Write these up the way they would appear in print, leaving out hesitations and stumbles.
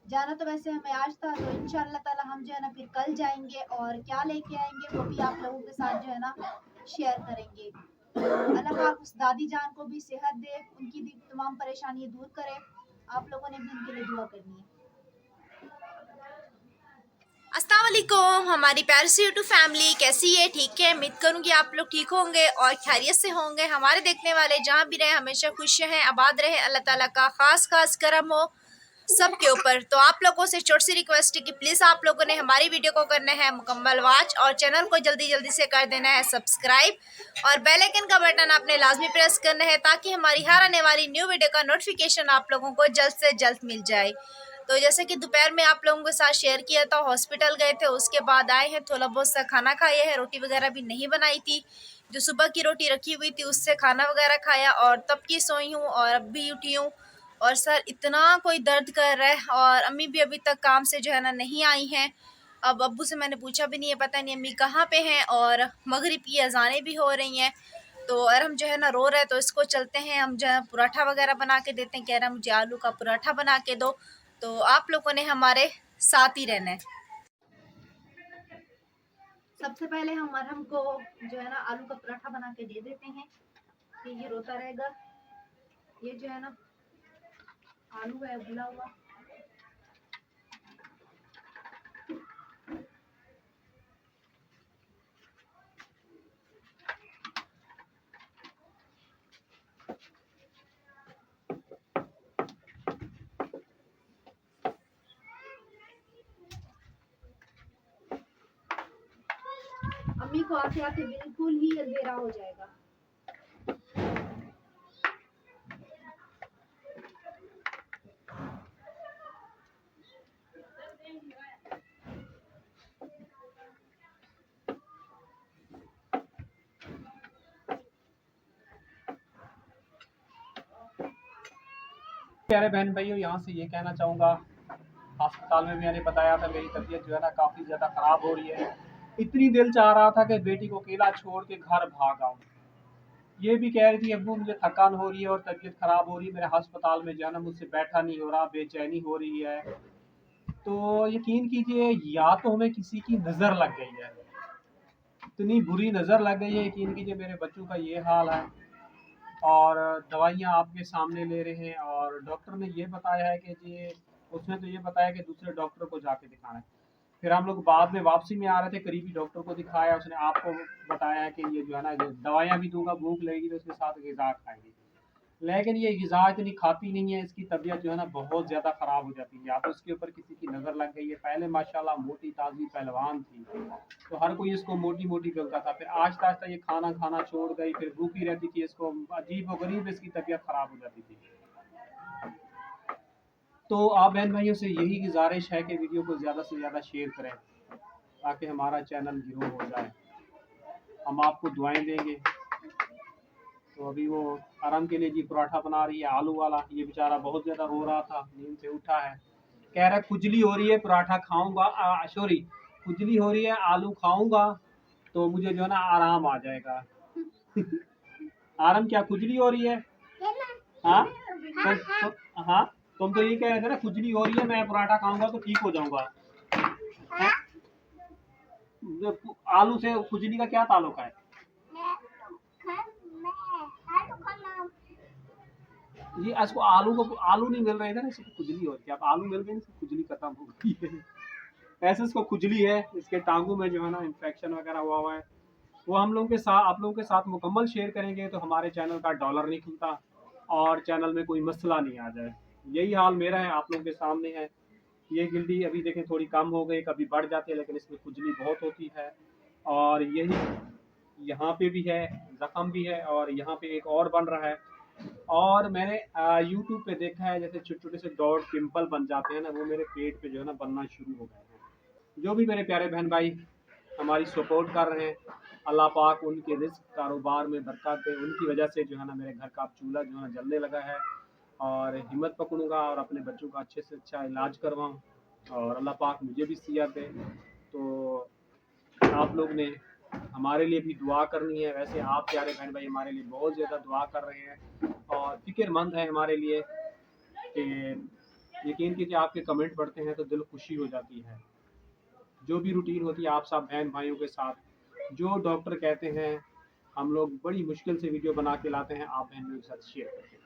जाना तो वैसे हमें आज था, तो इंशाल्लाह ताला हम जो है ना फिर कल जाएंगे और क्या लेके आएंगे वो भी आप लोगों के साथ जो है ना शेयर करेंगे। अल्लाह पाक उस दादी जान को भी सेहत दे, उनकी भी तमाम परेशानियां दूर करे। आप लोगों ने भी उनके लिए दुआ करनी है। अस्सलाम वालेकुम हमारी प्यारी सी यूट्यूब फैमिली कैसी है? ठीक है, उम्मीद करूंगी आप लोग ठीक होंगे और खैरियत से होंगे। हमारे देखने वाले जहाँ भी रहे हमेशा खुश रहें, आबाद रहे। अल्लाह ताला का खास करम हो सबके ऊपर। तो आप लोगों से छोटी सी रिक्वेस्ट है कि प्लीज़ आप लोगों ने हमारी वीडियो को करना है मुकम्मल वॉच और चैनल को जल्दी जल्दी से कर देना है सब्सक्राइब और बेल आइकन का बटन आपने लाजमी प्रेस करना है ताकि हमारी हर आने वाली न्यू वीडियो का नोटिफिकेशन आप लोगों को जल्द से जल्द मिल जाए। तो जैसे कि दोपहर में आप लोगों के साथ शेयर किया था, हॉस्पिटल गए थे, उसके बाद आए हैं, थोड़ा बहुत सा खाना खाया है, रोटी वगैरह भी नहीं बनाई थी, जो सुबह की रोटी रखी हुई थी उससे खाना वगैरह खाया और तब की सोई हूँ और अब भी उठी हूँ। और सर इतना कोई दर्द कर रहा है और अम्मी भी अभी तक काम से जो है ना नहीं आई हैं। अब अब्बू से मैंने पूछा भी नहीं है, पता नहीं अम्मी कहाँ पे हैं। और मगरिब की अजानें भी हो रही हैं। तो और हम जो है ना रो रहे हैं, तो इसको चलते हैं हम जो है पराठा वगैरह बना के देते हैं। कह रहा है मुझे आलू का पराठा बना के दो। तो आप लोगों ने हमारे साथ ही रहना है। सबसे पहले हम मरहम को जो है ना आलू का पराठा बना के दे देते हैं कि ये रोता रहेगा। ये जो है ना आलू है उबला हुआ। अम्मी को आते आते बिल्कुल ही अंधेरा हो जाएगा। प्यारे बहन भाइयों, यहाँ से ये कहना चाहूँगा, अस्पताल में मैंने बताया था मेरी तबीयत जो है ना काफ़ी ज़्यादा ख़राब हो रही है। इतनी दिल चाह रहा था कि बेटी को अकेला छोड़ के घर भाग आऊँ। ये भी कह रही थी अब्बू मुझे थकान हो रही है और तबीयत ख़राब हो रही है, मेरे अस्पताल में जो है ना मुझसे बैठा नहीं हो रहा, बेचैनी हो रही है। तो यकीन कीजिए, या तो हमें किसी की नज़र लग गई है, इतनी बुरी नज़र लग गई है। यकीन कीजिए मेरे बच्चों का ये हाल है और दवाइयाँ आपके सामने ले रहे हैं और डॉक्टर ने ये बताया है कि जी, उसने तो ये बताया कि दूसरे डॉक्टर को जाके दिखाना है। फिर हम लोग बाद में वापसी में आ रहे थे, करीबी डॉक्टर को दिखाया, उसने आपको बताया है कि ये जो है ना दवाइयाँ भी दूंगा, भूख लगेगी तो उसके साथ ग़िज़ा खाएगी। लेकिन ये ग़िज़ा इतनी खाती नहीं है, इसकी तबीयत जो है ना बहुत ज़्यादा ख़राब हो जाती है। या तो इसके ऊपर किसी की नज़र लग गई है, पहले माशाल्लाह मोटी ताज़ी पहलवान थी, तो हर कोई इसको मोटी-मोटी बोलता था। फिर आहिस्ता-आहिस्ता ये खाना खाना छोड़ गई, फिर भूखी रहती थी, इसको अजीब-ओ-गरीब इसकी तबीयत ख़राब हो जाती थी। तो आप बहन भाइयों से यही गुज़ारिश है कि वीडियो को ज़्यादा से ज़्यादा शेयर करें ताकि हमारा चैनल ग्रो हो जाए। हम आपको दुआएँ देंगे। तो अभी वो आराम के लिए जी पराठा बना रही है आलू वाला। ये बेचारा बहुत ज़्यादा रो रहा था, नींद से उठा है, कह रहा है खुजली हो रही है, पराठा खाऊंगा, सॉरी, खुजली हो रही है, आलू खाऊंगा तो मुझे जो है ना आराम आ जाएगा। आराम क्या, खुजली हो रही है? हाँ हाँ, तुम तो ये कह रहे थे ना खुजली हो रही है, मैं पराठा खाऊंगा तो ठीक हो जाऊंगा। आलू से खुजली का क्या ताल्लुक है? ये इसको आलू नहीं मिल रहे थे ना, इसको खुजली हो रही है। अब आलू मिल गए, इसको खुजली खत्म हो गई है। ऐसे इसको खुजली है, इसके टांगों में जो है ना इन्फेक्शन वगैरह हुआ हुआ है। वो हम लोगों के साथ, आप लोगों के साथ मुकम्मल शेयर करेंगे तो हमारे चैनल का डॉलर नहीं खुलता और चैनल में कोई मसला नहीं आ जाए। यही हाल मेरा है, आप लोगों के सामने है। ये गिल्टी अभी देखें थोड़ी कम हो गई, कभी बढ़ जाती है, लेकिन इसमें खुजली बहुत होती है। और यही यहाँ पे भी है, ज़ख्म भी है और यहाँ पे एक और बन रहा है। और मैंने यूट्यूब पे देखा है, जैसे छोटे छोटे से डॉट पिंपल बन जाते हैं ना, वो मेरे पेट पे जो है ना बनना शुरू हो गए हैं। जो भी मेरे प्यारे बहन भाई हमारी सपोर्ट कर रहे हैं, अल्लाह पाक उनके रिस्क कारोबार में बरकत दे। उनकी वजह से जो है ना मेरे घर का चूल्हा जो है ना जलने लगा है और हिम्मत पकड़ूंगा और अपने बच्चों का अच्छे से अच्छा इलाज करवाऊँ और अल्लाह पाक मुझे भी सेहत दे। तो आप लोग ने हमारे लिए भी दुआ करनी है। वैसे आप प्यारे बहन भाई हमारे लिए बहुत ज़्यादा दुआ कर रहे हैं और फ़िक्रमंद है हमारे लिए कि यकीन कीजिए आपके कमेंट पढ़ते हैं तो दिल खुशी हो जाती है। जो भी रूटीन होती है आप सब बहन भाइयों के साथ, जो डॉक्टर कहते हैं हम लोग बड़ी मुश्किल से वीडियो बना के लाते हैं, आप बहन भाइयों के साथ शेयर करते हैं।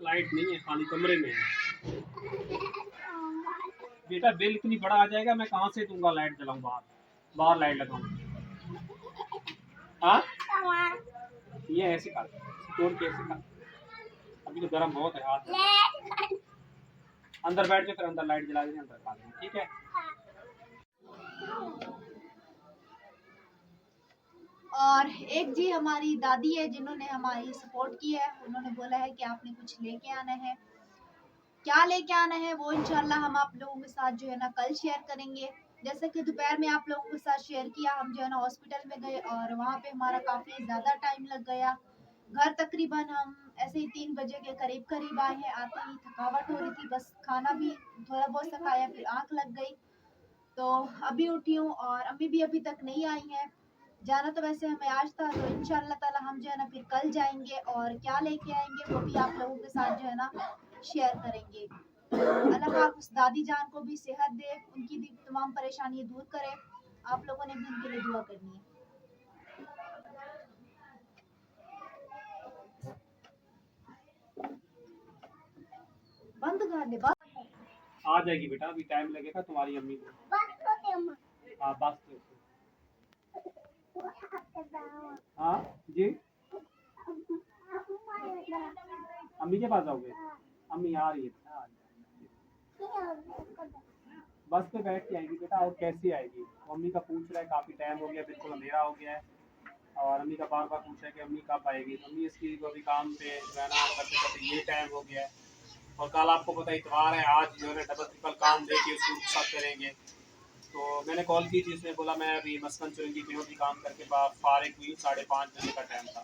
लाइट नहीं है, खाली कमरे में है। बेटा बिल इतनी बड़ा आ जाएगा, मैं कहाँ से दूंगा, लाइट जलाऊं बाहर, बाहर लाइट लगाऊं। हाँ ये ऐसे कर, तोड़ के ऐसे कर। अभी तो गर्म बहुत है हाथ। अंदर बैठ के फिर अंदर लाइट जला देंगे, अंदर खा लेंगे, ठीक है। और एक जी हमारी दादी है जिन्होंने हमारी सपोर्ट की है, उन्होंने बोला है कि आपने कुछ लेके आना है। क्या लेके आना है वो इंशाल्लाह हम आप लोगों के साथ जो है ना कल शेयर करेंगे। जैसे कि दोपहर में आप लोगों के साथ शेयर किया, हम जो है ना हॉस्पिटल में गए और वहाँ पे हमारा काफ़ी ज़्यादा टाइम लग गया। घर तकरीबन हम ऐसे ही 3 बजे के करीब करीब आए हैं। आते ही थकावट हो रही थी, बस खाना भी थोड़ा बहुत सा खाया, फिर आँख लग गई। तो अभी उठी हूँ और अम्मी भी अभी तक नहीं आई हैं। जाना तो वैसे हमें आज था, तो इंशाल्लाह ताला हम जो है ना फिर कल जाएँगे और क्या लेके आएँगे वो भी आप लोगों के साथ जो है ना शेयर करेंगे। अल्लाह पाक उस दादी जान को भी सेहत दे, उनकी भी तमाम परेशानियाँ दूर करे। आप लोगों ने भी उनके लिए दुआ करनी है। बंद कर दे, बंद। आ जाएगी बेटा, अभी टाइम लगेगा तुम्हारी अम्मी को। हाँ बस हाँ जी, अम्मी के पास जाओगे, अम्मी आ रही है बेटा, बस पे बैठ के आएगी बेटा, और कैसे आएगी। मम्मी का पूछ रहा है, काफ़ी टाइम हो गया, बिल्कुल अंधेरा हो गया है, और अम्मी का बार बार पूछ रहा है कि अम्मी कब आएगी। अम्मी इसकी तो अभी काम पे रहना करते करते ये टाइम हो गया है, और कल आपको पता इतवार है, आज जो है डबल ट्रिपल काम दे के उसको साथ करेंगे। तो मैंने कॉल की थी, उसने बोला मैं अभी मस्कन चुरंगी में भी काम करके बाद फारिग हुई, 5:30 बजे का टाइम था।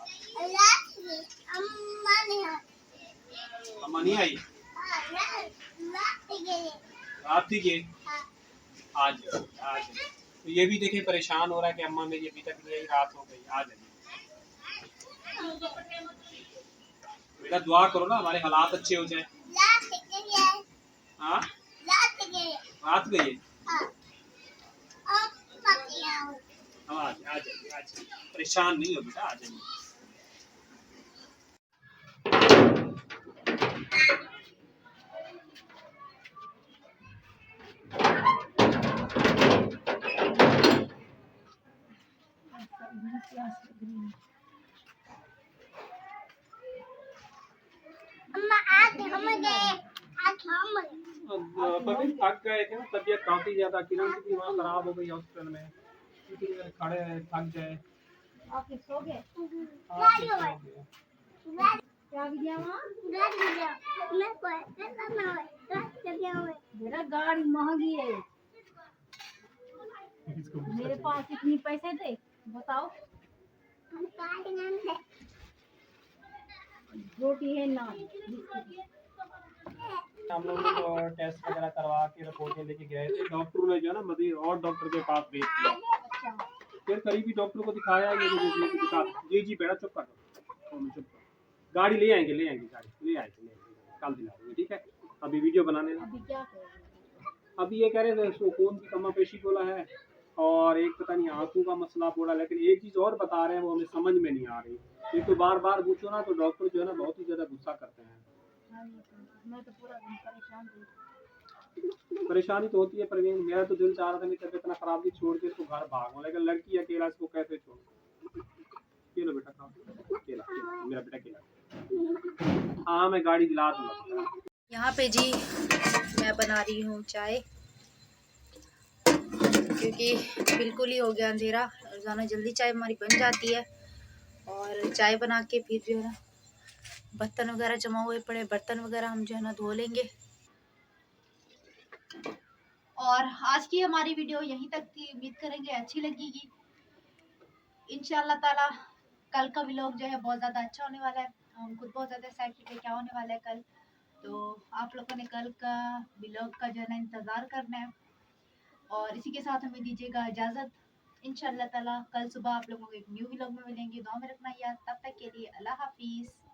अम्मा नहीं आई, रात थी ये, आज आज तो ये भी देखिए परेशान हो रहा है कि अम्मा मेरी अभी तक नहीं आई, रात हो गई, आ जाएगी। बेटा दुआ करो ना हमारे हालात अच्छे हो जाए। हाँ रात गई, हम आ जाएंगे, आ जाएंगे, परेशान नहीं हो बेटा, आ जाएंगे। पति थक गए थे ना, तबीयत काफी ज्यादा, किरण की भी वहाँ खराब हो गई हॉस्पिटल में, इसीलिए खड़े रहे, थक गए। आप सो गए? हाँ, फिर सो गए। क्या गया वहाँ? बेटा गाड़ी महंगी है, मेरे पास इतनी पैसे थे, बताओ। रोटी है ना, हम लोग तो टेस्ट वगैरह करवा के रिपोर्टें लेके गए थे, डॉक्टर ने जो है ना मजीद और डॉक्टर के पास भेज दिया। अच्छा। फिर करीबी डॉक्टर को दिखाया, ये मुझे दिखा, जी जी बेटा चुप कर दो, चुप कर। गाड़ी ले आएंगे, ले आएंगे, गाड़ी ले आएंगे, कल दिला देंगे, ठीक है। अभी वीडियो बनाने, अभी क्या करें? अभी ये कह रहे थे सुकून की कमा पेशी बोला है, और एक पता नहीं आंखों का मसला बोला, लेकिन एक चीज़ और बता रहे हैं वो हमें समझ में नहीं आ रही। एक तो बार बार पूछो ना तो डॉक्टर जो है ना बहुत ही ज़्यादा गुस्सा करते हैं। मैं तो पूरा दिन परेशान थी। परेशानी तो होती है परवीन, मेरा तो दिल चाह रहा था मेरी तबीयत इतना खराब थी छोड़ के इसको घर भागूं, लेकिन लड़की अकेला इसको कैसे छोड़। केला बेटा खाओ, केला, केला मेरा बेटा केला। हाँ मैं गाड़ी दिला दूंगा। यहाँ पे जी मैं बना रही हूँ चाय, क्योंकि बिल्कुल ही हो गया अंधेरा, रोज़ाना जल्दी चाय हमारी बन जाती है। और चाय बना के फिर जो है ना बर्तन वगैरह जमा हुए पड़े, बर्तन वगैरह हम जो है ना धो लेंगे। और आज की हमारी वीडियो यहीं तक थी, उम्मीद करेंगे अच्छी लगेगी। इंशाल्लाह ताला कल का व्लॉग जो है बहुत ज़्यादा अच्छा होने वाला है, हम खुद बहुत ज़्यादा एक्साइटेड है क्या होने वाला है कल। तो आप लोगों ने कल का व्लॉग का जो है ना इंतज़ार करना है, और इसी के साथ हमें दीजिएगा इजाज़त। इंशाल्लाह ताला कल सुबह आप लोगों को एक न्यू व्लॉग में मिलेंगे। दुआ में रखना याद। तब तक के लिए अल्लाह हाफिज़।